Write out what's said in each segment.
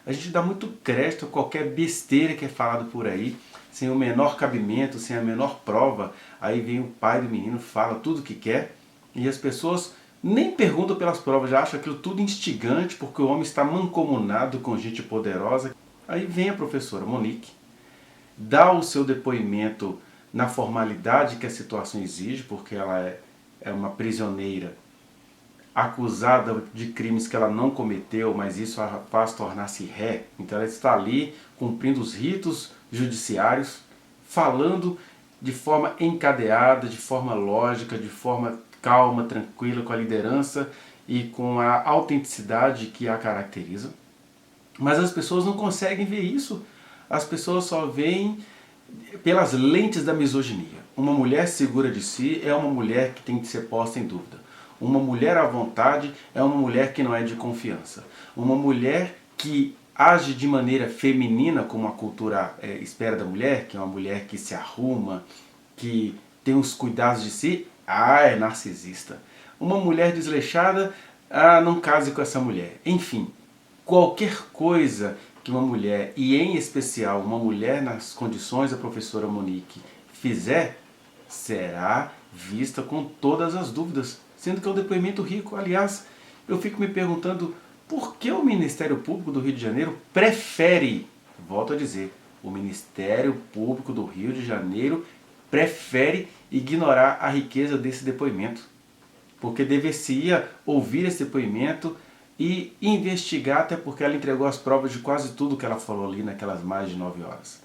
A gente dá muito crédito a qualquer besteira que é falado por aí, sem o menor cabimento, sem a menor prova. Aí vem o pai do menino, fala tudo o que quer, e as pessoas nem perguntam pelas provas, já acham aquilo tudo instigante, porque o homem está mancomunado com gente poderosa. Aí vem a professora Monique, dá o seu depoimento na formalidade que a situação exige, porque ela é uma prisioneira acusada de crimes que ela não cometeu, mas isso a faz tornar-se ré. Então ela está ali cumprindo os ritos judiciários, falando de forma encadeada, de forma lógica, de forma calma, tranquila, com a liderança e com a autenticidade que a caracteriza. Mas as pessoas não conseguem ver isso. As pessoas só veem pelas lentes da misoginia. Uma mulher segura de si é uma mulher que tem que ser posta em dúvida. Uma mulher à vontade é uma mulher que não é de confiança. Uma mulher que age de maneira feminina, como a cultura espera da mulher, que é uma mulher que se arruma, que tem os cuidados de si, é narcisista. Uma mulher desleixada, não case com essa mulher. Enfim, qualquer coisa que uma mulher, e em especial uma mulher nas condições da professora Monique, fizer, será vista com todas as dúvidas, sendo que é um depoimento rico. Aliás, eu fico me perguntando por que o Ministério Público do Rio de Janeiro prefere, volto a dizer, o Ministério Público do Rio de Janeiro prefere ignorar a riqueza desse depoimento. Porque deveria ouvir esse depoimento e investigar, até porque ela entregou as provas de quase tudo que ela falou ali naquelas mais de 9 horas.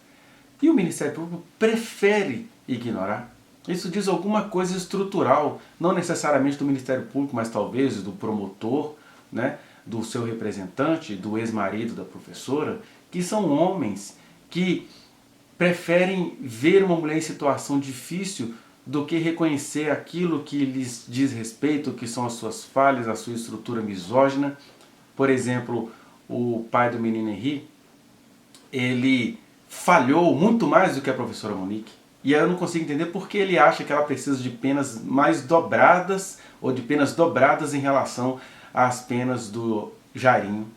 E o Ministério Público prefere ignorar. Isso diz alguma coisa estrutural, não necessariamente do Ministério Público, mas talvez do promotor, né, do seu representante, do ex-marido da professora, que são homens que preferem ver uma mulher em situação difícil do que reconhecer aquilo que lhes diz respeito, que são as suas falhas, a sua estrutura misógina. Por exemplo, o pai do menino Henri, ele falhou muito mais do que a professora Monique. E aí eu não consigo entender por que ele acha que ela precisa de penas mais dobradas, ou de penas dobradas em relação às penas do Jairinho.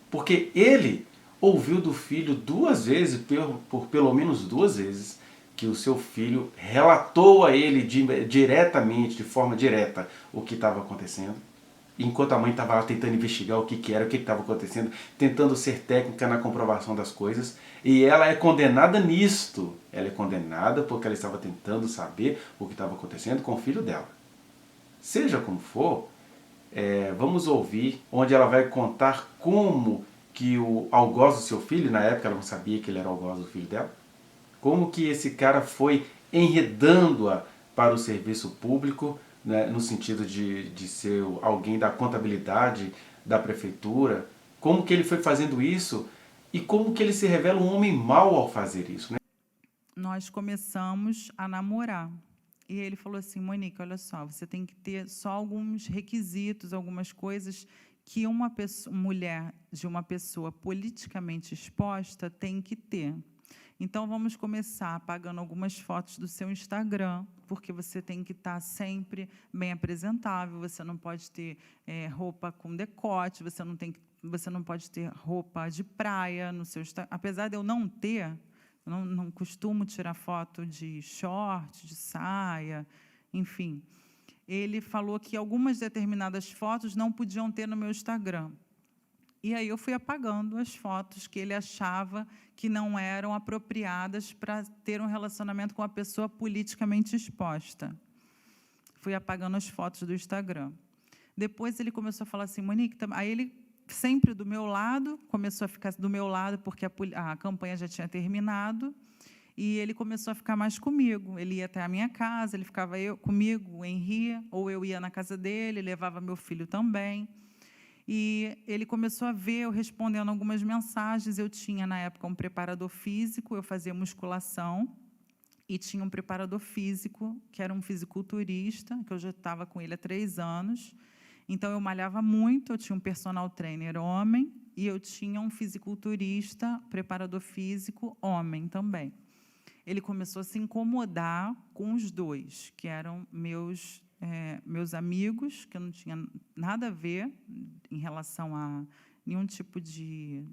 Porque ele ouviu do filho 2 vezes, por pelo menos 2 vezes, que o seu filho relatou a ele diretamente, de forma direta, o que estava acontecendo. Enquanto a mãe estava lá tentando investigar o que era, o que estava acontecendo, tentando ser técnica na comprovação das coisas. E ela é condenada nisto. Ela é condenada porque ela estava tentando saber o que estava acontecendo com o filho dela. Seja como for, vamos ouvir, onde ela vai contar como que o algoz do seu filho, na época ela não sabia que ele era o algoz do filho dela, como que esse cara foi enredando-a para o serviço público, né, no sentido de ser alguém da contabilidade da prefeitura, como que ele foi fazendo isso e como que ele se revela um homem mau ao fazer isso, né? Nós começamos a namorar. E ele falou assim: Monique, olha só, você tem que ter só alguns requisitos, algumas coisas que uma mulher de uma pessoa politicamente exposta tem que ter. Então, vamos começar apagando algumas fotos do seu Instagram, porque você tem que estar sempre bem apresentável, você não pode ter roupa com decote, você não pode ter roupa de praia no seu Instagram. Apesar de eu não ter, não costumo tirar foto de short, de saia, enfim. Ele falou que algumas determinadas fotos não podiam ter no meu Instagram. E aí eu fui apagando as fotos que ele achava que não eram apropriadas para ter um relacionamento com a pessoa politicamente exposta. Fui apagando as fotos do Instagram. Depois ele começou a falar assim, Monique, aí ele sempre do meu lado, começou a ficar do meu lado porque a campanha já tinha terminado, e ele começou a ficar mais comigo. Ele ia até a minha casa, ele ficava comigo, o Henri, ou eu ia na casa dele, levava meu filho também. E ele começou a ver eu respondendo algumas mensagens. Eu tinha, na época, um preparador físico, eu fazia musculação, e tinha um preparador físico, que era um fisiculturista, que eu já estava com ele há 3 anos. Então, eu malhava muito, eu tinha um personal trainer homem, e eu tinha um fisiculturista, preparador físico homem também. Ele começou a se incomodar com os dois, que eram meus amigos, que eu não tinha nada a ver em relação a nenhum tipo de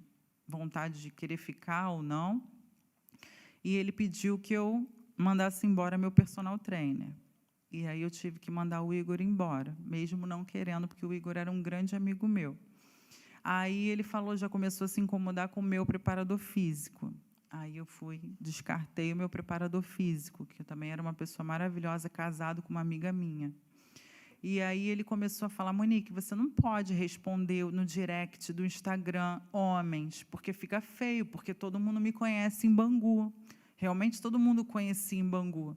vontade de querer ficar ou não. E ele pediu que eu mandasse embora meu personal trainer. E aí eu tive que mandar o Igor embora, mesmo não querendo, porque o Igor era um grande amigo meu. Aí ele falou, já começou a se incomodar com o meu preparador físico. Aí eu descartei o meu preparador físico, que também era uma pessoa maravilhosa, casado com uma amiga minha. E aí ele começou a falar, Monique, você não pode responder no direct do Instagram homens, porque fica feio, porque todo mundo me conhece em Bangu. Realmente todo mundo conhecia em Bangu.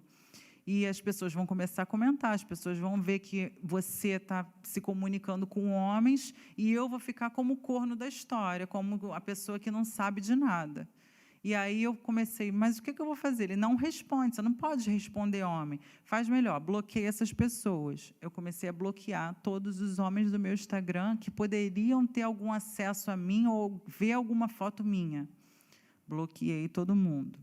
E as pessoas vão começar a comentar, as pessoas vão ver que você está se comunicando com homens e eu vou ficar como o corno da história, como a pessoa que não sabe de nada. E aí eu comecei, mas o que eu vou fazer? Ele não responde, você não pode responder homem. Faz melhor, bloqueia essas pessoas. Eu comecei a bloquear todos os homens do meu Instagram que poderiam ter algum acesso a mim ou ver alguma foto minha. Bloqueei todo mundo.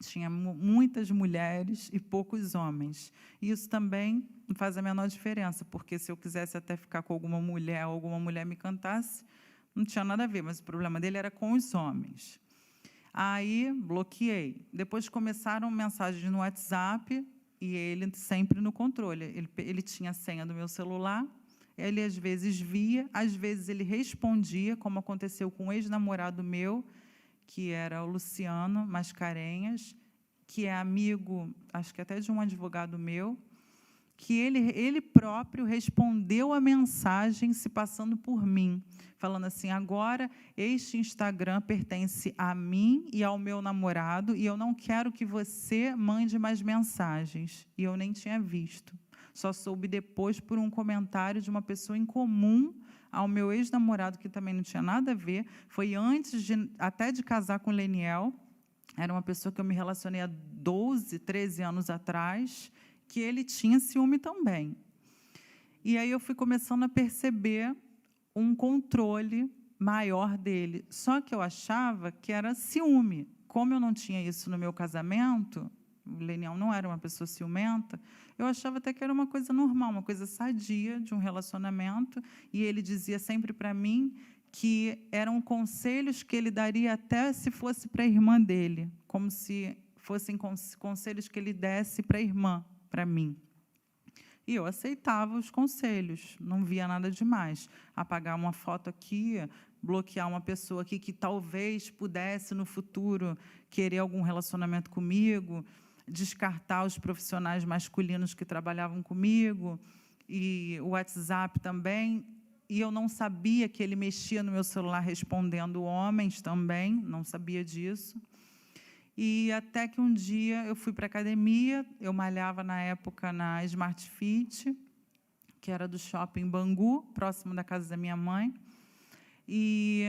Tinha muitas mulheres e poucos homens. E isso também não faz a menor diferença, porque se eu quisesse até ficar com alguma mulher, ou alguma mulher me cantasse, não tinha nada a ver, mas o problema dele era com os homens. Aí, bloqueei. Depois começaram mensagens no WhatsApp, e ele sempre no controle. Ele tinha a senha do meu celular, ele às vezes via, às vezes ele respondia, como aconteceu com um ex-namorado meu, que era o Luciano Mascarenhas, que é amigo, acho que até de um advogado meu, que ele próprio respondeu a mensagem se passando por mim, falando assim, agora este Instagram pertence a mim e ao meu namorado, e eu não quero que você mande mais mensagens. E eu nem tinha visto. Só soube depois por um comentário de uma pessoa em comum ao meu ex-namorado, que também não tinha nada a ver, foi antes até de casar com o Leniel, era uma pessoa que eu me relacionei há 12, 13 anos atrás, que ele tinha ciúme também. E aí eu fui começando a perceber um controle maior dele, só que eu achava que era ciúme. Como eu não tinha isso no meu casamento, o Leniel não era uma pessoa ciumenta, eu achava até que era uma coisa normal, uma coisa sadia de um relacionamento, e ele dizia sempre para mim que eram conselhos que ele daria até se fosse para a irmã dele, como se fossem conselhos que ele desse para a irmã, para mim. E eu aceitava os conselhos, não via nada demais. Apagar uma foto aqui, bloquear uma pessoa aqui que talvez pudesse, no futuro, querer algum relacionamento comigo, descartar os profissionais masculinos que trabalhavam comigo, e o WhatsApp também. E eu não sabia que ele mexia no meu celular respondendo homens também, não sabia disso. E até que um dia eu fui para a academia, eu malhava na época na Smart Fit, que era do shopping Bangu, próximo da casa da minha mãe, e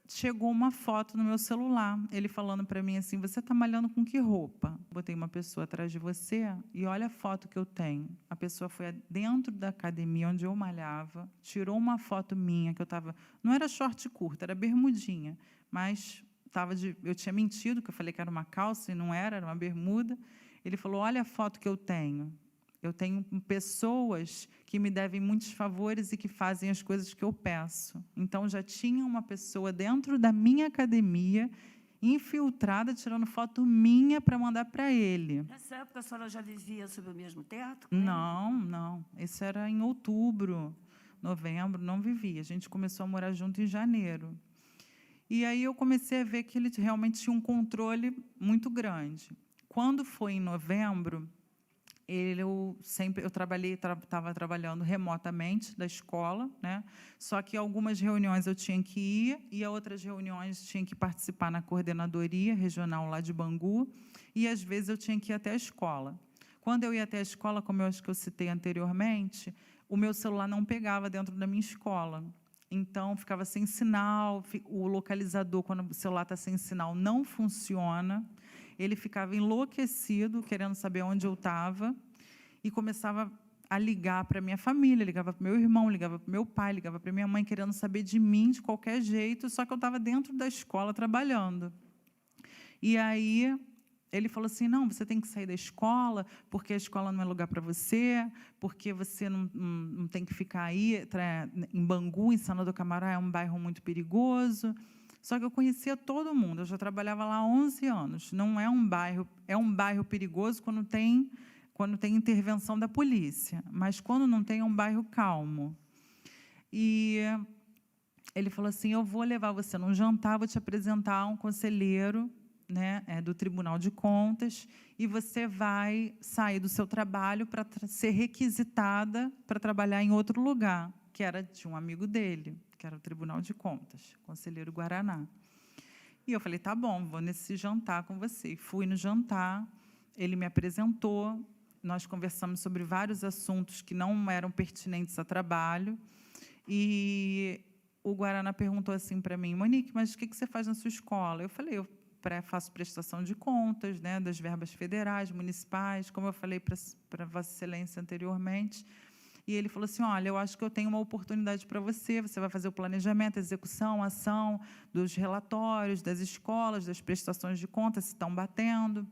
chegou uma foto no meu celular, ele falando para mim assim, você está malhando com que roupa? Botei uma pessoa atrás de você e olha a foto que eu tenho. A pessoa foi dentro da academia onde eu malhava, tirou uma foto minha, que eu estava, não era short curto, era bermudinha, mas eu tinha mentido, que eu falei que era uma calça, e não era uma bermuda. Ele falou, olha a foto que eu tenho. Eu tenho pessoas que me devem muitos favores e que fazem as coisas que eu peço. Então, já tinha uma pessoa dentro da minha academia, infiltrada, tirando foto minha para mandar para ele. Nessa época, a senhora já vivia sob o mesmo teto? Não, não. Isso era em outubro, novembro, não vivia. A gente começou a morar junto em janeiro. E aí eu comecei a ver que ele realmente tinha um controle muito grande. Quando foi em novembro, eu estava trabalhando remotamente da escola, né? Só que algumas reuniões eu tinha que ir e outras reuniões tinha que participar na coordenadoria regional lá de Bangu, e às vezes eu tinha que ir até a escola. Quando eu ia até a escola, como eu acho que eu citei anteriormente, o meu celular não pegava dentro da minha escola. Então, ficava sem sinal, o localizador, quando o celular está sem sinal, não funciona. Ele ficava enlouquecido, querendo saber onde eu estava, e começava a ligar para a minha família, ligava para o meu irmão, ligava para o meu pai, ligava para a minha mãe, querendo saber de mim de qualquer jeito, só que eu estava dentro da escola trabalhando. E aí ele falou assim, não, você tem que sair da escola, porque a escola não é lugar para você, porque você não tem que ficar aí, em Bangu, em Senador Camará, é um bairro muito perigoso. Só que eu conhecia todo mundo, eu já trabalhava lá há 11 anos. Não é um bairro perigoso quando tem intervenção da polícia, mas quando não tem, é um bairro calmo. E ele falou assim, eu vou levar você num jantar, vou te apresentar um conselheiro, né, do Tribunal de Contas, e você vai sair do seu trabalho para ser requisitada para trabalhar em outro lugar, que era de um amigo dele, que era o Tribunal de Contas, conselheiro Guaraná. E eu falei, tá bom, vou nesse jantar com você. E fui no jantar, ele me apresentou, nós conversamos sobre vários assuntos que não eram pertinentes a trabalho, e o Guaraná perguntou assim para mim, Monique, mas o que você faz na sua escola? Eu falei, eu faço prestação de contas, né, das verbas federais, municipais, como eu falei para Vossa Excelência anteriormente. E ele falou assim, olha, eu acho que eu tenho uma oportunidade para você, você vai fazer o planejamento, a execução, a ação dos relatórios, das escolas, das prestações de contas, se estão batendo.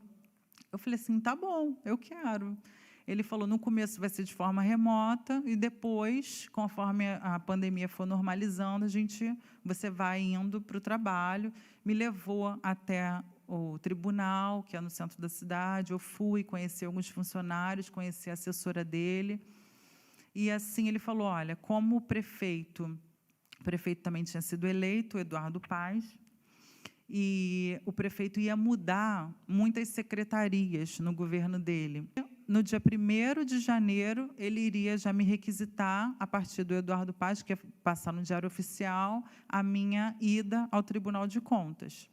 Eu falei assim, tá bom, eu quero. Ele falou, no começo vai ser de forma remota e depois, conforme a pandemia for normalizando, você vai indo para o trabalho. Me levou até o tribunal, que é no centro da cidade. Eu fui conhecer alguns funcionários, conheci a assessora dele. E assim ele falou, olha, como o prefeito também tinha sido eleito, Eduardo Paes, e o prefeito ia mudar muitas secretarias no governo dele. No dia 1º de janeiro, ele iria já me requisitar, a partir do Eduardo Paes, que ia passar no Diário Oficial, a minha ida ao Tribunal de Contas.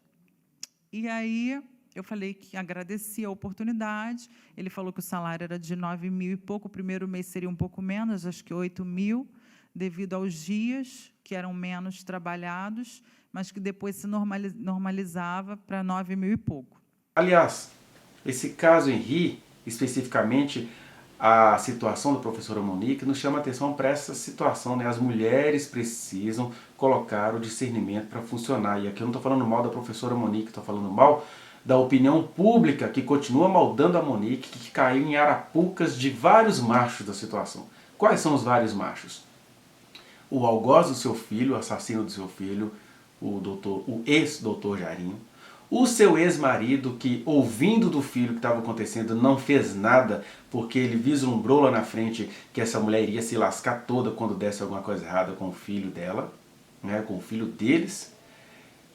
E aí, eu falei que agradecia a oportunidade, ele falou que o salário era de 9.000 e pouco, o primeiro mês seria um pouco menos, acho que 8.000, devido aos dias que eram menos trabalhados, mas que depois se normalizava para 9.000 e pouco. Aliás, esse caso em Rio, especificamente a situação da professora Monique, nos chama a atenção para essa situação, né? As mulheres precisam colocar o discernimento para funcionar. E aqui eu não estou falando mal da professora Monique, estou falando mal da opinião pública que continua maldando a Monique, que caiu em arapucas de vários machos da situação. Quais são os vários machos? O algoz do seu filho, o assassino do seu filho, o ex-doutor Jairinho, o seu ex-marido que, ouvindo do filho que estava acontecendo, não fez nada porque ele vislumbrou lá na frente que essa mulher iria se lascar toda quando desse alguma coisa errada com o filho dela, né, com o filho deles,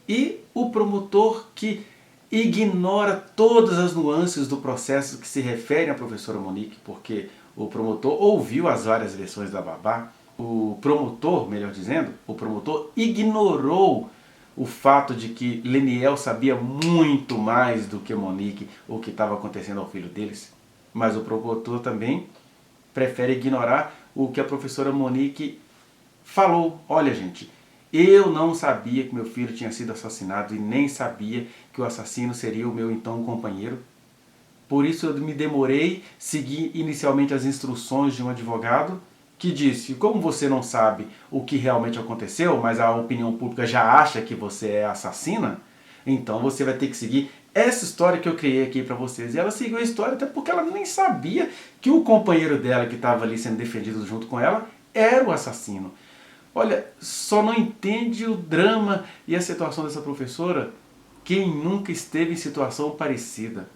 e o promotor que ignora todas as nuances do processo que se refere à professora Monique, porque o promotor ouviu as várias versões da babá, o promotor, melhor dizendo, o promotor ignorou o fato de que Leniel sabia muito mais do que Monique o que estava acontecendo ao filho deles, mas o promotor também prefere ignorar o que a professora Monique falou. Olha, gente, eu não sabia que meu filho tinha sido assassinado e nem sabia que o assassino seria o meu então companheiro. Por isso eu me demorei, segui inicialmente as instruções de um advogado que disse, como você não sabe o que realmente aconteceu, mas a opinião pública já acha que você é assassina, então você vai ter que seguir essa história que eu criei aqui para vocês. E ela seguiu a história até porque ela nem sabia que o companheiro dela que estava ali sendo defendido junto com ela era o assassino. Olha, só não entende o drama e a situação dessa professora quem nunca esteve em situação parecida.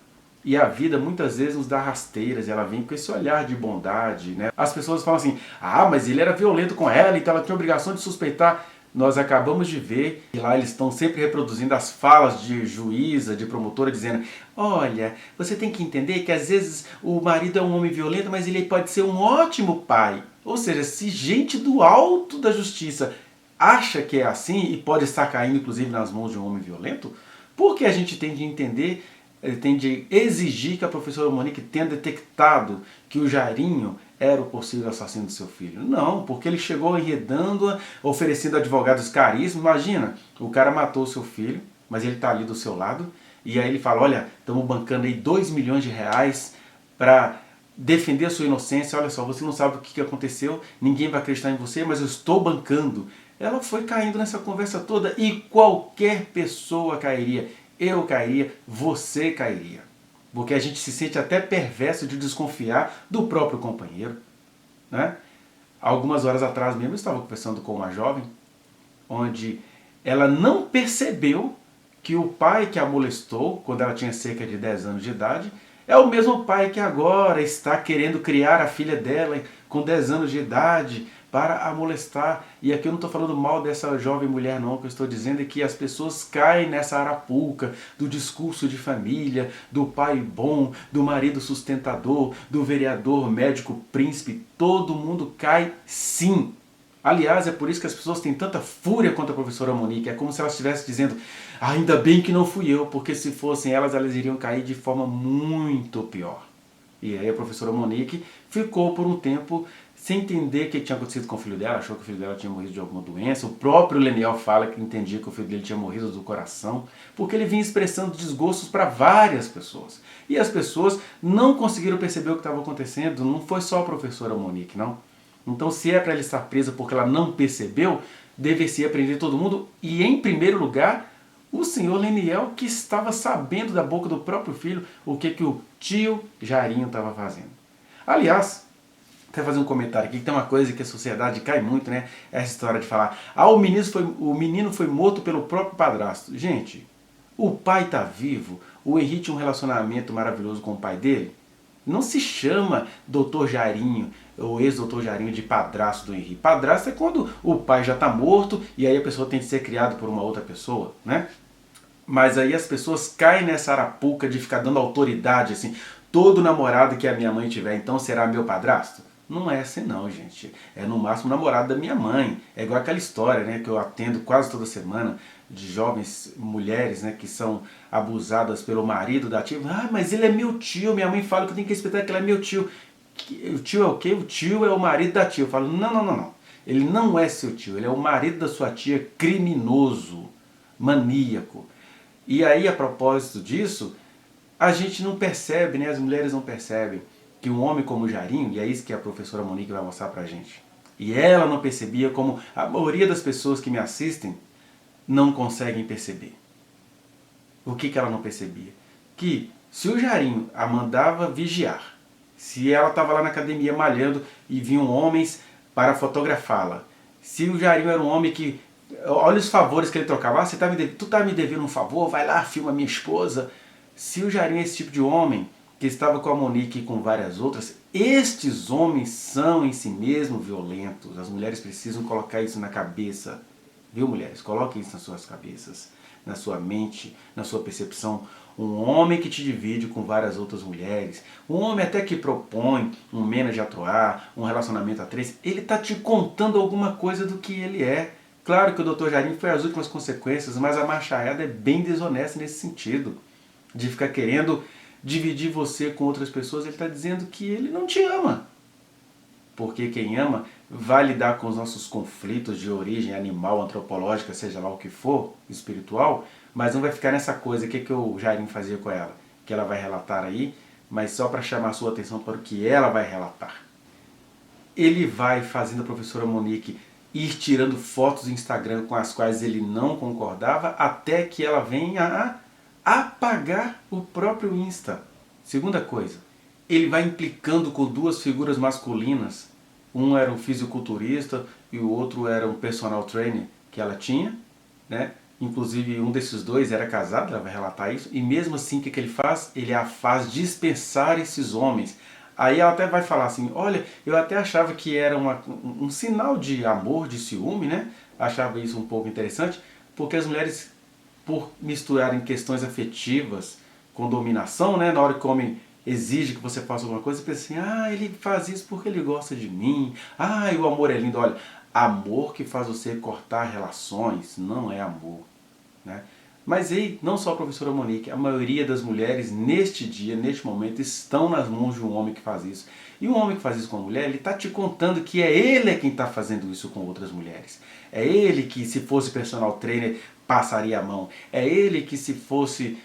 E a vida muitas vezes nos dá rasteiras, ela vem com esse olhar de bondade, né? As pessoas falam assim, ah, mas ele era violento com ela, então ela tinha obrigação de suspeitar. Nós acabamos de ver que lá eles estão sempre reproduzindo as falas de juíza, de promotora, dizendo, olha, você tem que entender que às vezes o marido é um homem violento, mas ele pode ser um ótimo pai. Ou seja, se gente do alto da justiça acha que é assim e pode estar caindo inclusive nas mãos de um homem violento, por que a gente tem de entender, tem de exigir que a professora Monique tenha detectado que o Jairinho era o possível assassino do seu filho? Não, porque ele chegou enredando-a, oferecendo advogados caríssimos. Imagina, o cara matou o seu filho, mas ele está ali do seu lado, e aí ele fala, olha, estamos bancando aí 2 milhões de reais para defender a sua inocência, olha só, você não sabe o que aconteceu, ninguém vai acreditar em você, mas eu estou bancando. Ela foi caindo nessa conversa toda e qualquer pessoa cairia. Eu cairia, você cairia. Porque a gente se sente até perverso de desconfiar do próprio companheiro, né? Algumas horas atrás mesmo eu estava conversando com uma jovem, onde ela não percebeu que o pai que a molestou, quando ela tinha cerca de 10 anos de idade, é o mesmo pai que agora está querendo criar a filha dela com 10 anos de idade para a molestar. E aqui eu não estou falando mal dessa jovem mulher não, o que eu estou dizendo é que as pessoas caem nessa arapuca do discurso de família, do pai bom, do marido sustentador, do vereador, médico, príncipe, todo mundo cai sim. Aliás, é por isso que as pessoas têm tanta fúria contra a professora Monique. É como se elas estivessem dizendo, ainda bem que não fui eu, porque se fossem elas, elas iriam cair de forma muito pior. E aí a professora Monique ficou por um tempo sem entender o que tinha acontecido com o filho dela, achou que o filho dela tinha morrido de alguma doença. O próprio Leniel fala que entendia que o filho dele tinha morrido do coração, porque ele vinha expressando desgostos para várias pessoas. E as pessoas não conseguiram perceber o que estava acontecendo, não foi só a professora Monique, não. Então, se é para ela estar presa porque ela não percebeu, deve-se aprender todo mundo. E, em primeiro lugar, o senhor Leniel, que estava sabendo da boca do próprio filho o que o tio Jarinho estava fazendo. Aliás, quero fazer um comentário aqui, que tem uma coisa que a sociedade cai muito, né? Essa história de falar, o menino foi morto pelo próprio padrasto. Gente, o pai está vivo, o Henrique tinha um relacionamento maravilhoso com o pai dele. Não se chama Dr. Jarinho, ou ex-Dr. Jarinho, de padrasto do Henrique. Padrasto é quando o pai já está morto e aí a pessoa tem que ser criada por uma outra pessoa, né? Mas aí as pessoas caem nessa arapuca de ficar dando autoridade, assim, todo namorado que a minha mãe tiver, então será meu padrasto? Não é assim não, gente. É no máximo namorado da minha mãe. É igual aquela história, né, que eu atendo quase toda semana, de jovens mulheres, né, que são abusadas pelo marido da tia. Ah, mas ele é meu tio, minha mãe fala que eu tenho que respeitar que ele é meu tio. O tio é o quê? O tio é o marido da tia. Eu falo, não. Ele não é seu tio, ele é o marido da sua tia, criminoso, maníaco. E aí, a propósito disso, a gente não percebe, né, as mulheres não percebem que um homem como o Jarinho, e é isso que a professora Monique vai mostrar pra gente, e ela não percebia, como a maioria das pessoas que me assistem não conseguem perceber. O que ela não percebia? Que se o Jarinho a mandava vigiar, se ela estava lá na academia malhando e vinham homens para fotografá-la, se o Jarinho era um homem que, olha os favores que ele trocava, ah, tu tá me devendo um favor, vai lá, filma minha esposa. Se o Jarinho é esse tipo de homem, que estava com a Monique e com várias outras, estes homens são em si mesmos violentos. As mulheres precisam colocar isso na cabeça. Viu, mulheres? Coloquem isso nas suas cabeças, na sua mente, na sua percepção. Um homem que te divide com várias outras mulheres, um homem até que propõe um manager a trois, um relacionamento a três, ele está te contando alguma coisa do que ele é. Claro que o Dr. Jarinho foi as últimas consequências, mas a machaiada é bem desonesta nesse sentido, de ficar querendo dividir você com outras pessoas. Ele está dizendo que ele não te ama. Porque quem ama vai lidar com os nossos conflitos de origem animal, antropológica, seja lá o que for, espiritual, mas não vai ficar nessa coisa. O que o Jarinho fazia com ela? Que ela vai relatar aí, mas só para chamar a sua atenção para o que ela vai relatar. Ele vai fazendo a professora Monique ir tirando fotos do Instagram com as quais ele não concordava, até que ela venha a apagar o próprio Insta. Segunda coisa, ele vai implicando com duas figuras masculinas. Um era um fisiculturista e o outro era um personal trainer que ela tinha, né? Inclusive um desses dois era casado, ela vai relatar isso, e mesmo assim o que ele faz? Ele a faz dispensar esses homens. Aí ela até vai falar assim, olha, eu até achava que era um sinal de amor, de ciúme, né? Achava isso um pouco interessante, porque as mulheres, por misturarem questões afetivas com dominação, né? Na hora que o homem exige que você faça alguma coisa, você pensa assim, ah, ele faz isso porque ele gosta de mim, ah, o amor é lindo. Olha, amor que faz você cortar relações não é amor, né? Mas aí, não só a professora Monique, a maioria das mulheres neste dia, neste momento, estão nas mãos de um homem que faz isso. E um homem que faz isso com a mulher, ele está te contando que é ele quem está fazendo isso com outras mulheres. É ele que, se fosse personal trainer, passaria a mão. É ele que, se fosse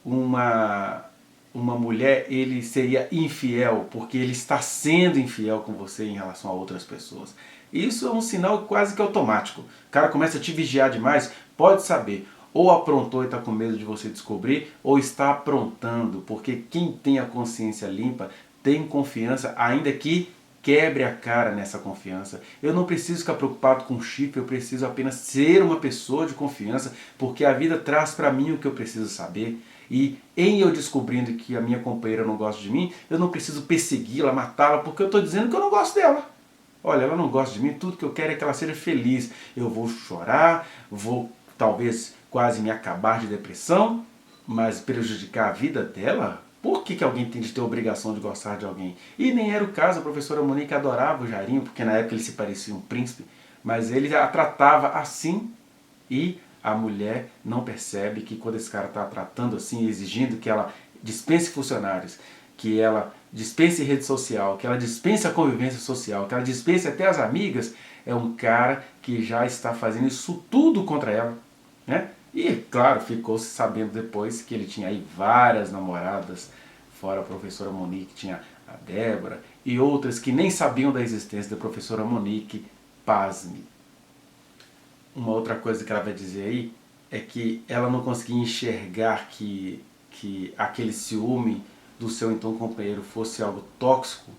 uma mulher, ele seria infiel, porque ele está sendo infiel com você em relação a outras pessoas. Isso é um sinal quase que automático. O cara começa a te vigiar demais, pode saber, ou aprontou e está com medo de você descobrir, ou está aprontando, porque quem tem a consciência limpa tem confiança, ainda que quebre a cara nessa confiança. Eu não preciso ficar preocupado com chifre, eu preciso apenas ser uma pessoa de confiança, porque a vida traz para mim o que eu preciso saber. E em eu descobrindo que a minha companheira não gosta de mim, eu não preciso persegui-la, matá-la, porque eu estou dizendo que eu não gosto dela. Olha, ela não gosta de mim, tudo que eu quero é que ela seja feliz. Eu vou chorar, vou talvez quase me acabar de depressão, mas prejudicar a vida dela? Por que alguém tem de ter a obrigação de gostar de alguém? E nem era o caso, a professora Monique adorava o Jairinho, porque na época ele se parecia um príncipe, mas ele a tratava assim e a mulher não percebe que quando esse cara está tratando assim, exigindo que ela dispense funcionários, que ela dispense rede social, que ela dispense a convivência social, que ela dispense até as amigas, é um cara que já está fazendo isso tudo contra ela, né? E, claro, ficou-se sabendo depois que ele tinha aí várias namoradas, fora a professora Monique, tinha a Débora e outras que nem sabiam da existência da professora Monique, pasme. Uma outra coisa que ela vai dizer aí é que ela não conseguia enxergar que aquele ciúme do seu então companheiro fosse algo tóxico,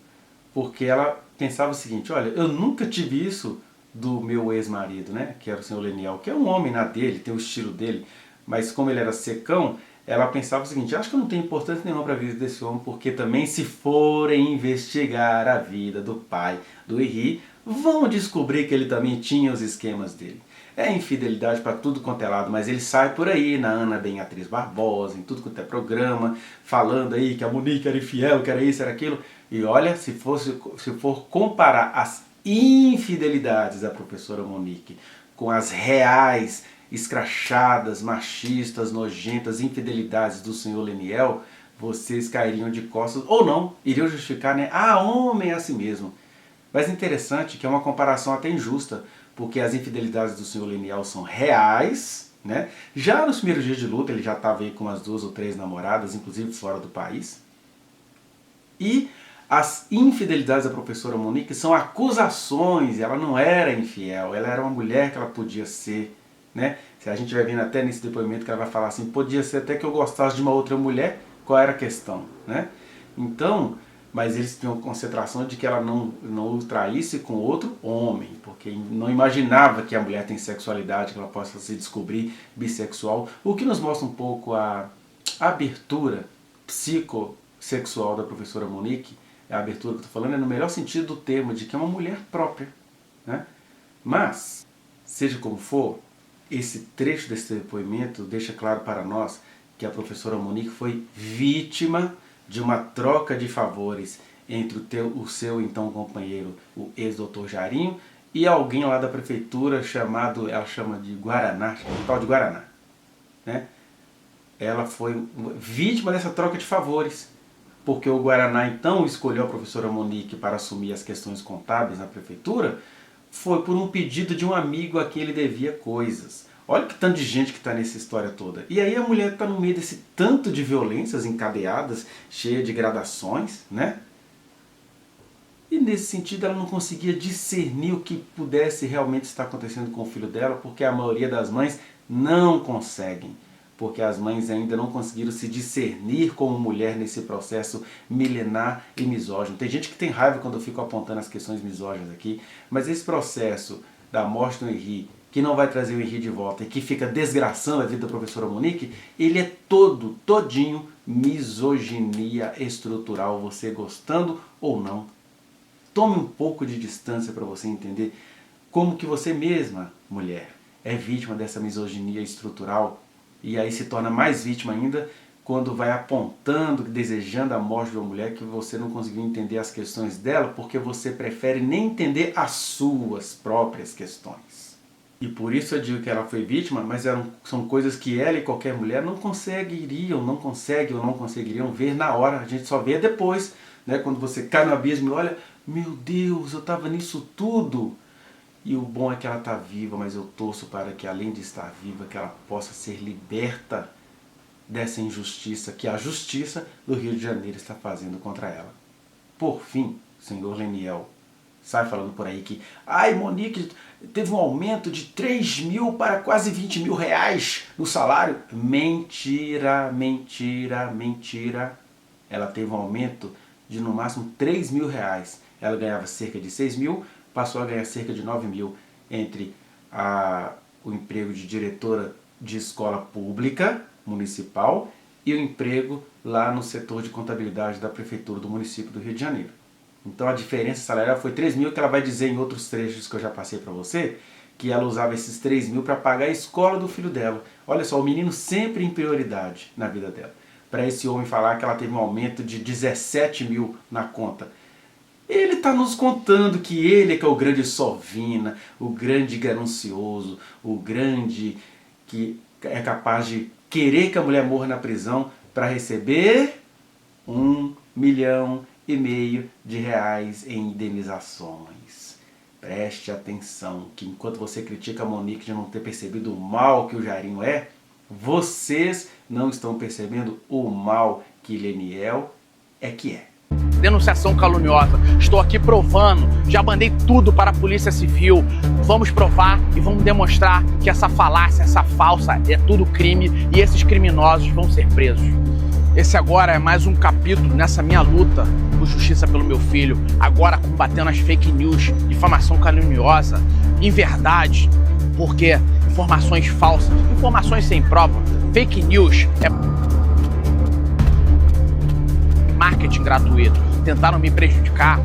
porque ela pensava o seguinte: olha, eu nunca tive isso do meu ex-marido, né, que era o senhor Leniel, que é um homem na dele, tem o estilo dele, mas como ele era secão, ela pensava o seguinte: acho que eu não tenho importância nenhuma para a vida desse homem, porque também se forem investigar a vida do pai do Henri, vão descobrir que ele também tinha os esquemas dele. É infidelidade para tudo quanto é lado, mas ele sai por aí na Ana Beatriz Barbosa, em tudo quanto é programa, falando aí que a Monique era infiel, que era isso, era aquilo. E olha, se for comparar as infidelidades da professora Monique com as reais, escrachadas, machistas, nojentas infidelidades do senhor Leniel, vocês cairiam de costas, ou não, iriam justificar, né? Ah, homem é assim mesmo. Mas interessante que é uma comparação até injusta, porque as infidelidades do senhor Leniel são reais, né? Já nos primeiros dias de luta ele já estava aí com umas 2 ou 3 namoradas, inclusive fora do país. E as infidelidades da professora Monique são acusações, ela não era infiel, ela era uma mulher que ela podia ser, né? Se a gente vai vendo até nesse depoimento que ela vai falar assim, podia ser até que eu gostasse de uma outra mulher, qual era a questão, né? Então, mas eles tinham concentração de que ela não o traísse com outro homem, porque não imaginava que a mulher tem sexualidade, que ela possa se descobrir bissexual, o que nos mostra um pouco a abertura psicossexual da professora Monique. A abertura que eu estou falando é no melhor sentido do termo, de que é uma mulher própria, né? Mas, seja como for, esse trecho desse depoimento deixa claro para nós que a professora Monique foi vítima de uma troca de favores entre o seu então companheiro, o ex-doutor Jairinho, e alguém lá da prefeitura chamado, ela chama de Guaraná, tal de Guaraná, né? Ela foi vítima dessa troca de favores, porque o Guaraná então escolheu a professora Monique para assumir as questões contábeis na prefeitura, foi por um pedido de um amigo a quem ele devia coisas. Olha que tanto de gente que está nessa história toda. E aí a mulher está no meio desse tanto de violências encadeadas, cheia de gradações, né? E nesse sentido ela não conseguia discernir o que pudesse realmente estar acontecendo com o filho dela, porque a maioria das mães não conseguem. Porque as mães ainda não conseguiram se discernir como mulher nesse processo milenar e misógino. Tem gente que tem raiva quando eu fico apontando as questões misóginas aqui, mas esse processo da morte do Henri, que não vai trazer o Henri de volta e que fica desgraçando a vida da professora Monique, ele é todinho misoginia estrutural, você gostando ou não. Tome um pouco de distância para você entender como que você mesma, mulher, é vítima dessa misoginia estrutural e aí se torna mais vítima ainda quando vai apontando, desejando a morte de uma mulher que você não conseguiu entender as questões dela porque você prefere nem entender as suas próprias questões. E por isso eu digo que ela foi vítima, mas são coisas que ela e qualquer mulher não conseguem ou não conseguiriam ver na hora, a gente só vê depois, né? Quando você cai no abismo e olha, meu Deus, eu estava nisso tudo. E o bom é que ela está viva, mas eu torço para que, além de estar viva, que ela possa ser liberta dessa injustiça que a justiça do Rio de Janeiro está fazendo contra ela. Por fim, senhor Leniel, sai falando por aí que ai, Monique teve um aumento de 3 mil para quase 20 mil reais no salário. Mentira, mentira, mentira. Ela teve um aumento de no máximo 3 mil reais. ela ganhava cerca de 6 mil, passou a ganhar cerca de 9 mil entre o emprego de diretora de escola pública municipal e o emprego lá no setor de contabilidade da prefeitura do município do Rio de Janeiro. Então a diferença salarial foi 3 mil, que ela vai dizer em outros trechos que eu já passei para você, que ela usava esses 3 mil para pagar a escola do filho dela. Olha só, o menino sempre em prioridade na vida dela. Para esse homem falar que ela teve um aumento de 17 mil na conta. Ele está nos contando que ele é que é o grande sovina, o grande ganancioso, o grande que é capaz de querer que a mulher morra na prisão para receber R$1,5 milhão de reais em indenizações. Preste atenção que enquanto você critica a Monique de não ter percebido o mal que o Jairinho é, vocês não estão percebendo o mal que Leniel é que é. Denunciação caluniosa. Estou aqui provando, já mandei tudo para a Polícia Civil. Vamos provar e vamos demonstrar que essa falácia, essa falsa, é tudo crime e esses criminosos vão ser presos. Esse agora é mais um capítulo nessa minha luta por justiça pelo meu filho, agora combatendo as fake news, difamação caluniosa, inverdade, porque informações falsas, informações sem prova, fake news é marketing gratuito. Tentaram me prejudicar.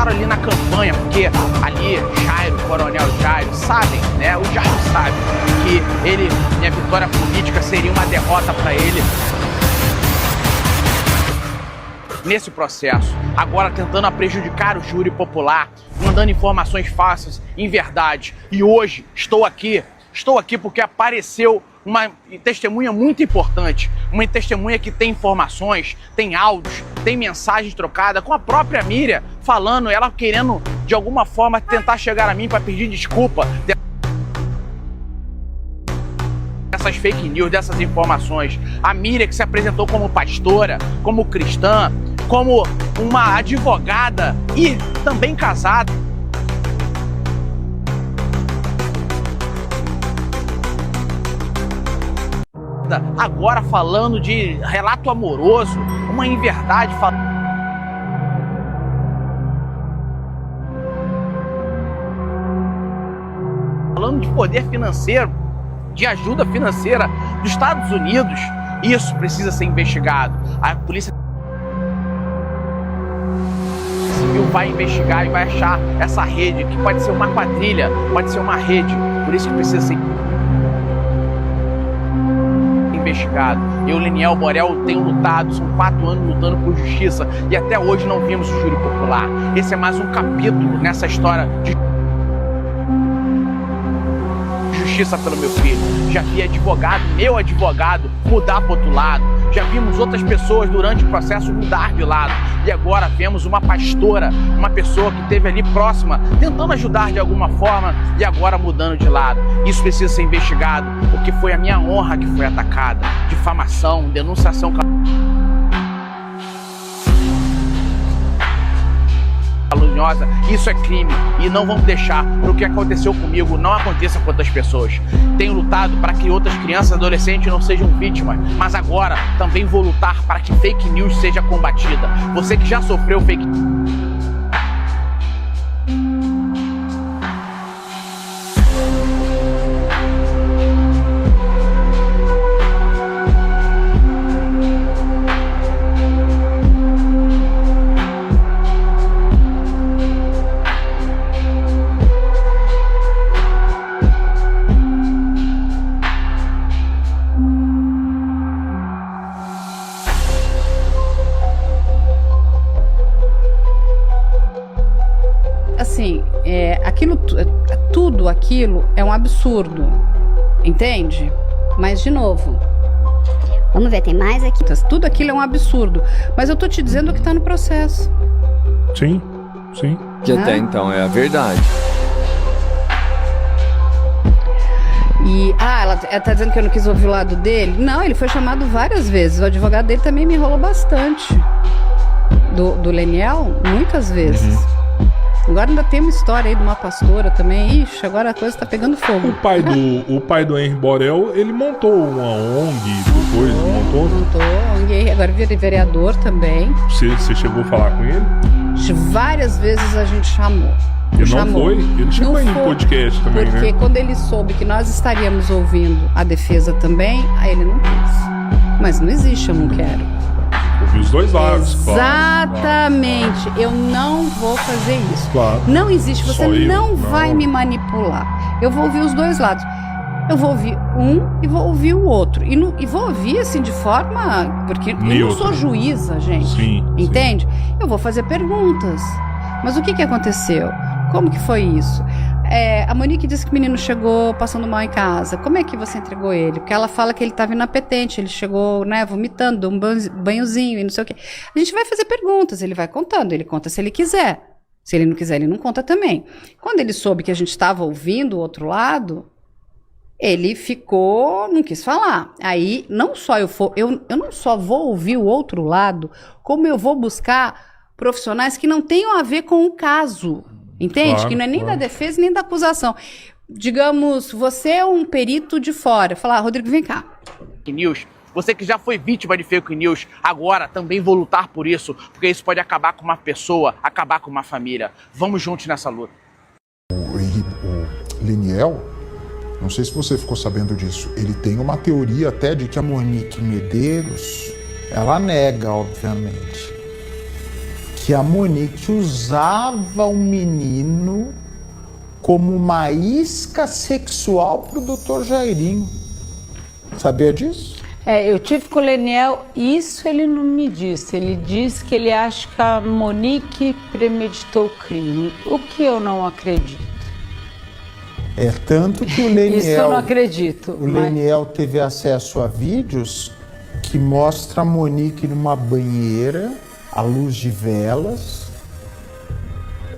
Ali na campanha, porque ali Jairo, Coronel Jairo, sabem, né? O Jairo sabe que minha vitória política seria uma derrota para ele nesse processo. Agora tentando prejudicar o júri popular, mandando informações falsas, inverdade. E hoje estou aqui porque apareceu uma testemunha muito importante, uma testemunha que tem informações, tem áudios, tem mensagens trocadas com a própria Miriam, falando, ela querendo de alguma forma tentar chegar a mim para pedir desculpa dessas fake news, dessas informações. A Miriam que se apresentou como pastora, como cristã, como uma advogada e também casada. Agora falando de relato amoroso, uma inverdade, falando de poder financeiro, de ajuda financeira dos Estados Unidos. Isso precisa ser investigado. A Polícia Civil vai investigar e vai achar essa rede, que pode ser uma quadrilha, pode ser uma rede. Por isso que precisa ser investigado. Eu, Leniel Borel, tenho lutado, são 4 anos lutando por justiça e até hoje não vimos o júri popular. Esse é mais um capítulo nessa história de justiça pelo meu filho. Já vi meu advogado, mudar para outro lado. Já vimos outras pessoas durante o processo mudar de lado. E agora vemos uma pastora, uma pessoa que esteve ali próxima, tentando ajudar de alguma forma e agora mudando de lado. Isso precisa ser investigado, porque foi a minha honra que foi atacada. Difamação, denunciação caluniosa, isso é crime e não vamos deixar que o que aconteceu comigo não aconteça com outras pessoas. Tenho lutado para que outras crianças e adolescentes não sejam vítimas, mas agora também vou lutar para que fake news seja combatida. Você que já sofreu fake tudo aquilo é um absurdo, entende? Mas, de novo, Vamos ver, tem mais aqui. Tudo aquilo é um absurdo. Mas eu tô te dizendo que tá no processo. Sim. Que até então é a verdade. E, ela tá dizendo que eu não quis ouvir o lado dele? Não, ele foi chamado várias vezes. O advogado dele também me enrolou bastante. Do Leniel, muitas vezes. Agora ainda tem uma história aí de uma pastora também. Ixi, agora a coisa tá pegando fogo. O pai do Henri Borel, ele montou uma ONG depois, Montou ONG, agora vira vereador também. Você chegou a falar com ele? Várias vezes a gente chamou. Ele não foi? Ele chegou em podcast também, né? Porque quando ele soube que nós estaríamos ouvindo a defesa também, aí ele não quis. Mas não existe, eu não quero. Ouvi os dois lados, Exatamente. Claro. Eu não vou fazer isso. Claro. Não existe, você não vai me manipular. Eu vou ouvir os dois lados. Eu vou ouvir um e vou ouvir o outro. E vou ouvir assim de forma... Porque eu não sou juíza, gente. Sim. Entende? Sim. Eu vou fazer perguntas. Mas o que aconteceu? Como que foi isso? A Monique disse que o menino chegou passando mal em casa. Como é que você entregou ele? Porque ela fala que ele estava inapetente, ele chegou, né, vomitando, deu um banhozinho e não sei o quê. A gente vai fazer perguntas, ele vai contando, ele conta se ele quiser. Se ele não quiser, ele não conta também. Quando ele soube que a gente estava ouvindo o outro lado, ele ficou, não quis falar. Aí, não só eu não só vou ouvir o outro lado, como eu vou buscar profissionais que não tenham a ver com o caso. Entende? Claro, que não é nem da defesa nem da acusação. Digamos, você é um perito de fora. Falar, Rodrigo, vem cá. Fake news. Você que já foi vítima de fake news, agora também vou lutar por isso, porque isso pode acabar com uma pessoa, acabar com uma família. Vamos juntos nessa luta. O Leniel, não sei se você ficou sabendo disso, ele tem uma teoria até de que a Monique Medeiros, ela nega, obviamente, que a Monique usava o menino como uma isca sexual pro Dr. Jairinho. Sabia disso? Eu tive com o Leniel, isso ele não me disse. Ele disse que ele acha que a Monique premeditou o crime, o que eu não acredito. Tanto que o Leniel... Isso eu não acredito. O Leniel teve acesso a vídeos que mostra a Monique numa banheira, à luz de velas,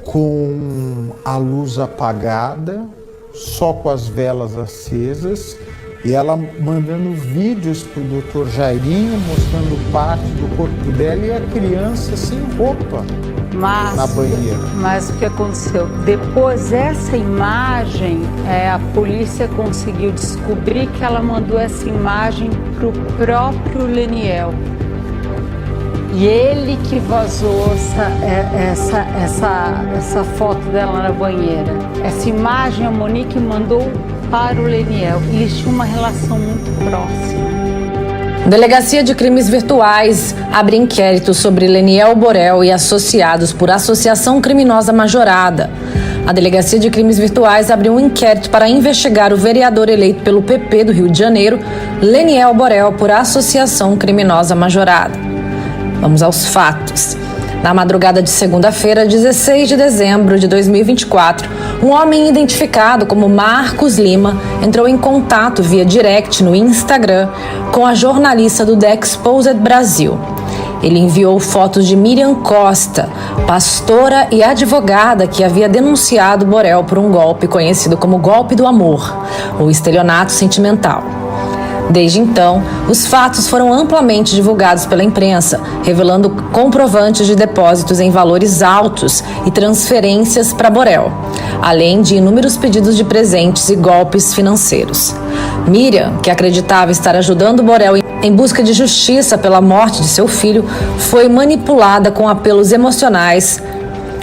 com a luz apagada, só com as velas acesas, e ela mandando vídeos pro Dr. Jairinho, mostrando parte do corpo dela e a criança sem roupa na banheira. Mas o que aconteceu? Depois dessa imagem, a polícia conseguiu descobrir que ela mandou essa imagem pro próprio Leniel. E ele que vazou essa foto dela na banheira. Essa imagem a Monique mandou para o Leniel. Eles tinham uma relação muito próxima. Delegacia de Crimes Virtuais abre inquérito sobre Leniel Borel e associados por associação criminosa majorada. A Delegacia de Crimes Virtuais abriu um inquérito para investigar o vereador eleito pelo PP do Rio de Janeiro, Leniel Borel, por associação criminosa majorada. Vamos aos fatos. Na madrugada de segunda-feira, 16 de dezembro de 2024, um homem identificado como Marcos Lima entrou em contato via direct no Instagram com a jornalista do The Exposed Brasil. Ele enviou fotos de Miriam Costa, pastora e advogada que havia denunciado Borel por um golpe conhecido como golpe do amor, ou estelionato sentimental. Desde então, os fatos foram amplamente divulgados pela imprensa, revelando comprovantes de depósitos em valores altos e transferências para Borel, além de inúmeros pedidos de presentes e golpes financeiros. Miriam, que acreditava estar ajudando Borel em busca de justiça pela morte de seu filho, foi manipulada com apelos emocionais,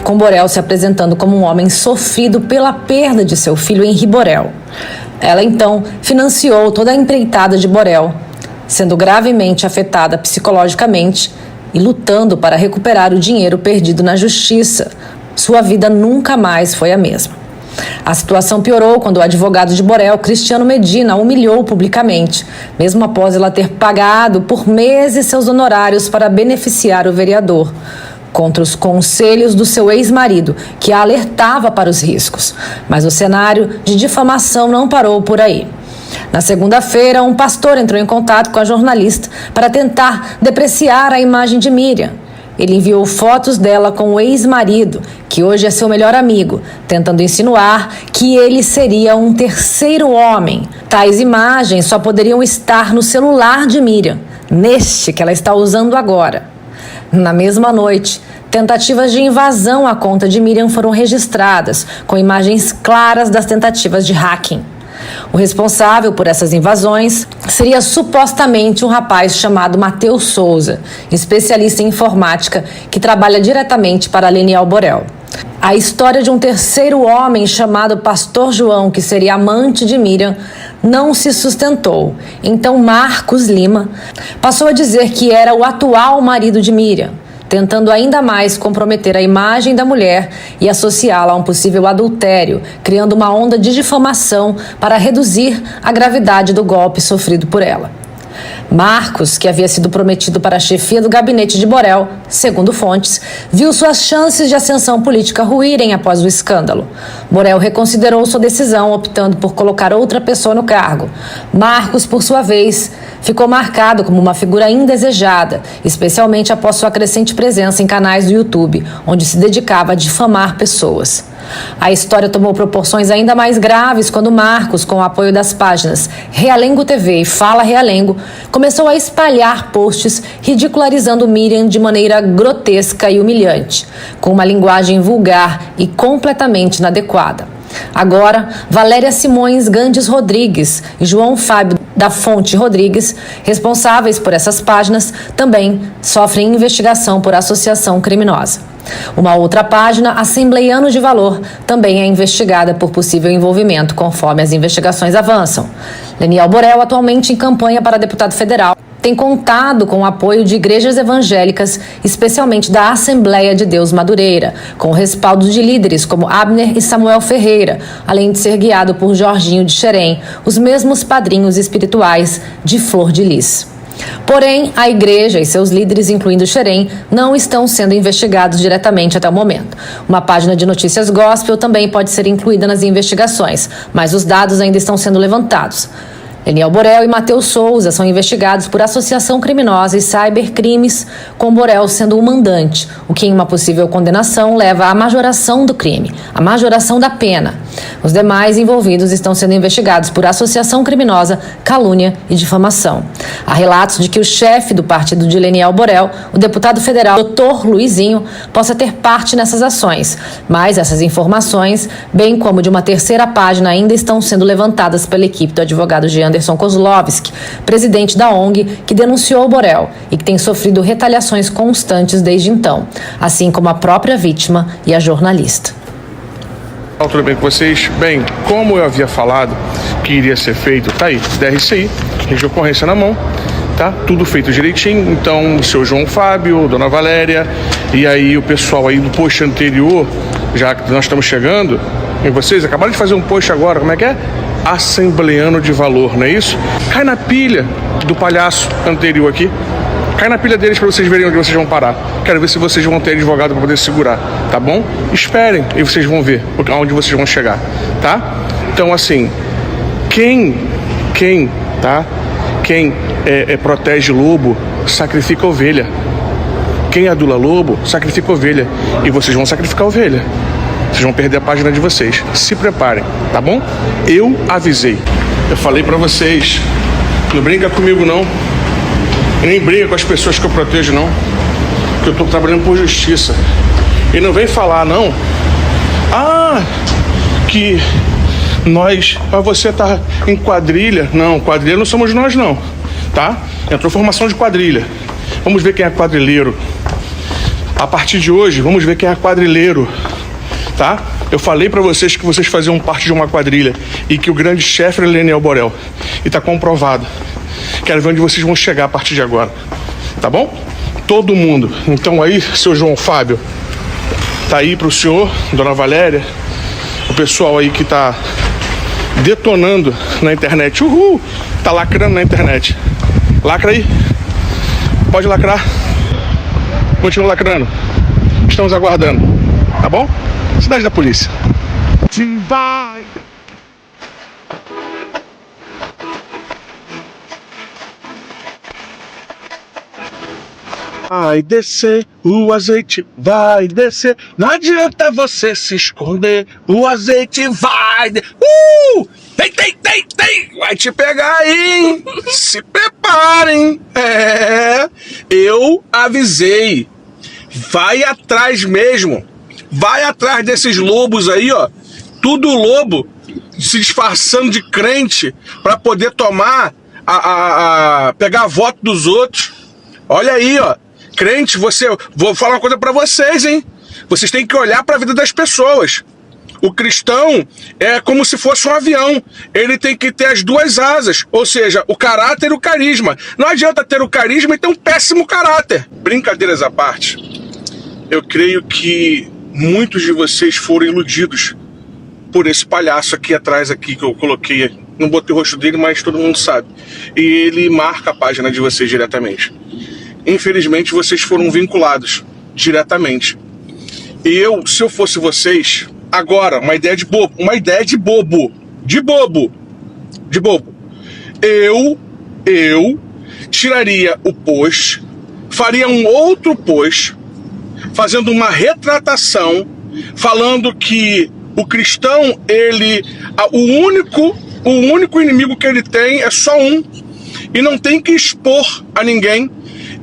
com Borel se apresentando como um homem sofrido pela perda de seu filho Henri Borel. Ela, então, financiou toda a empreitada de Borel, sendo gravemente afetada psicologicamente e lutando para recuperar o dinheiro perdido na justiça. Sua vida nunca mais foi a mesma. A situação piorou quando o advogado de Borel, Cristiano Medina, a humilhou publicamente, mesmo após ela ter pagado por meses seus honorários para beneficiar o vereador, contra os conselhos do seu ex-marido, que a alertava para os riscos. Mas o cenário de difamação não parou por aí. Na segunda-feira, um pastor entrou em contato com a jornalista para tentar depreciar a imagem de Miriam. Ele enviou fotos dela com o ex-marido, que hoje é seu melhor amigo, tentando insinuar que ele seria um terceiro homem. Tais imagens só poderiam estar no celular de Miriam, neste que ela está usando agora. Na mesma noite, tentativas de invasão à conta de Miriam foram registradas, com imagens claras das tentativas de hacking. O responsável por essas invasões seria supostamente um rapaz chamado Matheus Souza, especialista em informática que trabalha diretamente para Leniel Borel. A história de um terceiro homem chamado Pastor João, que seria amante de Miriam, não se sustentou. Então Marcos Lima passou a dizer que era o atual marido de Miriam, tentando ainda mais comprometer a imagem da mulher e associá-la a um possível adultério, criando uma onda de difamação para reduzir a gravidade do golpe sofrido por ela. Marcos, que havia sido prometido para a chefia do gabinete de Borel, segundo fontes, viu suas chances de ascensão política ruírem após o escândalo. Borel reconsiderou sua decisão, optando por colocar outra pessoa no cargo. Marcos, por sua vez, ficou marcado como uma figura indesejada, especialmente após sua crescente presença em canais do YouTube, onde se dedicava a difamar pessoas. A história tomou proporções ainda mais graves quando Marcos, com o apoio das páginas Realengo TV e Fala Realengo, começou a espalhar posts ridicularizando Miriam de maneira grotesca e humilhante, com uma linguagem vulgar e completamente inadequada. Agora, Valéria Simões Gandes Rodrigues e João Fábio da Fonte Rodrigues, responsáveis por essas páginas, também sofrem investigação por associação criminosa. Uma outra página, Assembleiano de Valor, também é investigada por possível envolvimento, conforme as investigações avançam. Leniel Borel, atualmente em campanha para deputado federal, tem contado com o apoio de igrejas evangélicas, especialmente da Assembleia de Deus Madureira, com o respaldo de líderes como Abner e Samuel Ferreira, além de ser guiado por Jorginho de Xerém, os mesmos padrinhos espirituais de Flor de Lis. Porém, a igreja e seus líderes, incluindo Xerém, não estão sendo investigados diretamente até o momento. Uma página de notícias gospel também pode ser incluída nas investigações, mas os dados ainda estão sendo levantados. Leniel Borel e Matheus Souza são investigados por associação criminosa e cybercrimes, com Borel sendo o mandante, o que em uma possível condenação leva à majoração do crime, à majoração da pena. Os demais envolvidos estão sendo investigados por associação criminosa, calúnia e difamação. Há relatos de que o chefe do partido de Leniel Borel, o deputado federal Dr. Luizinho, possa ter parte nessas ações, mas essas informações, bem como de uma terceira página, ainda estão sendo levantadas pela equipe do advogado Anderson Kozlovski, presidente da ONG, que denunciou o Borel e que tem sofrido retaliações constantes desde então, assim como a própria vítima e a jornalista. Tudo bem com vocês? Bem, como eu havia falado que iria ser feito, tá aí, DRCI, de ocorrência na mão, tá? Tudo feito direitinho. Então, o seu João Fábio, Dona Valéria, e aí o pessoal aí do post anterior, já que nós estamos chegando, e vocês acabaram de fazer um post agora, como é que é? Assembleiano de Valor, não é isso? Cai na pilha do palhaço anterior aqui. Cai na pilha deles para vocês verem onde vocês vão parar. Quero ver se vocês vão ter advogado para poder segurar, tá bom? Esperem e vocês vão ver aonde vocês vão chegar, tá? Então, assim, quem protege lobo, sacrifica ovelha. Quem adula lobo, sacrifica ovelha. E vocês vão sacrificar ovelha. Vocês vão perder a página de vocês. Se preparem, tá bom? Eu avisei. Eu falei pra vocês. Não brinca comigo, não. Nem briga com as pessoas que eu protejo, não. Porque eu tô trabalhando por justiça. E não vem falar, não. Que nós... você tá em quadrilha. Não, quadrilha não somos nós, não. Tá? Entrou formação de quadrilha. Vamos ver quem é quadrilheiro. A partir de hoje, vamos ver quem é quadrilheiro. Tá? Eu falei pra vocês que vocês faziam parte de uma quadrilha e que o grande chefe era Leniel Borel. E tá comprovado. Quero ver onde vocês vão chegar a partir de agora. Tá bom? Todo mundo. Então aí, seu João Fábio, tá aí pro senhor, Dona Valéria, o pessoal aí que tá detonando na internet. Uhul! Tá lacrando na internet. Lacra aí. Pode lacrar. Continua lacrando. Estamos aguardando. Tá bom? Cidade da Polícia. Vai. Vai descer, o azeite vai descer. Não adianta você se esconder, o azeite vai Tem! Vai te pegar aí, hein? Se preparem. Eu avisei. Vai atrás mesmo. Vai atrás desses lobos aí, ó. Tudo lobo se disfarçando de crente para poder tomar, pegar a voto dos outros. Olha aí, ó. Crente, vou falar uma coisa para vocês, hein? Vocês têm que olhar para a vida das pessoas. O cristão é como se fosse um avião. Ele tem que ter as duas asas, ou seja, o caráter e o carisma. Não adianta ter o carisma e ter um péssimo caráter. Brincadeiras à parte, eu creio que muitos de vocês foram iludidos por esse palhaço aqui atrás, aqui que eu coloquei. Não botei o rosto dele, mas todo mundo sabe. E ele marca a página de vocês diretamente. Infelizmente, vocês foram vinculados diretamente. E se eu fosse vocês, agora, uma ideia de bobo. Eu tiraria o post, faria um outro post, fazendo uma retratação, falando que o cristão, o único inimigo que ele tem é só um, e não tem que expor a ninguém.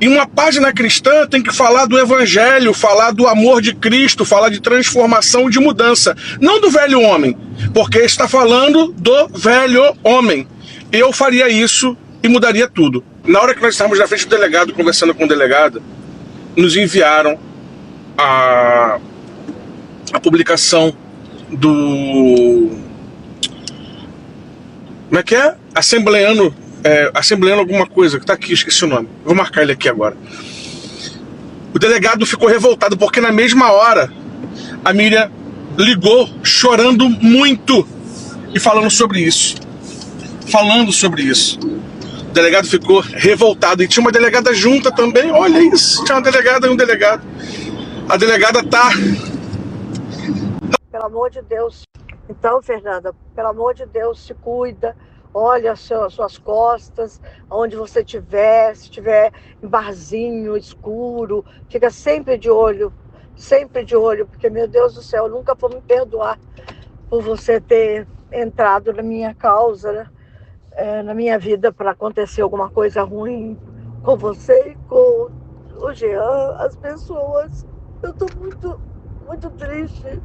E uma página cristã tem que falar do evangelho, falar do amor de Cristo, falar de transformação, de mudança. Não do velho homem, porque está falando do velho homem. Eu faria isso e mudaria tudo. Na hora que nós estávamos na frente do delegado, conversando com o delegado, nos enviaram a publicação do... Como é que é? Assembleano alguma coisa, que tá aqui, esqueci o nome. Vou marcar ele aqui agora. O delegado ficou revoltado porque na mesma hora a Miriam ligou chorando muito e falando sobre isso. O delegado ficou revoltado e tinha uma delegada junta também. Olha isso, tinha uma delegada e um delegado. A delegada tá... Pelo amor de Deus. Então, Fernanda, pelo amor de Deus, se cuida. Olha as suas costas, onde você estiver, se estiver em barzinho, escuro, fica sempre de olho, porque, meu Deus do céu, eu nunca vou me perdoar por você ter entrado na minha causa, né? Na minha vida, para acontecer alguma coisa ruim com você e com o Jean, as pessoas. Eu estou muito, muito triste.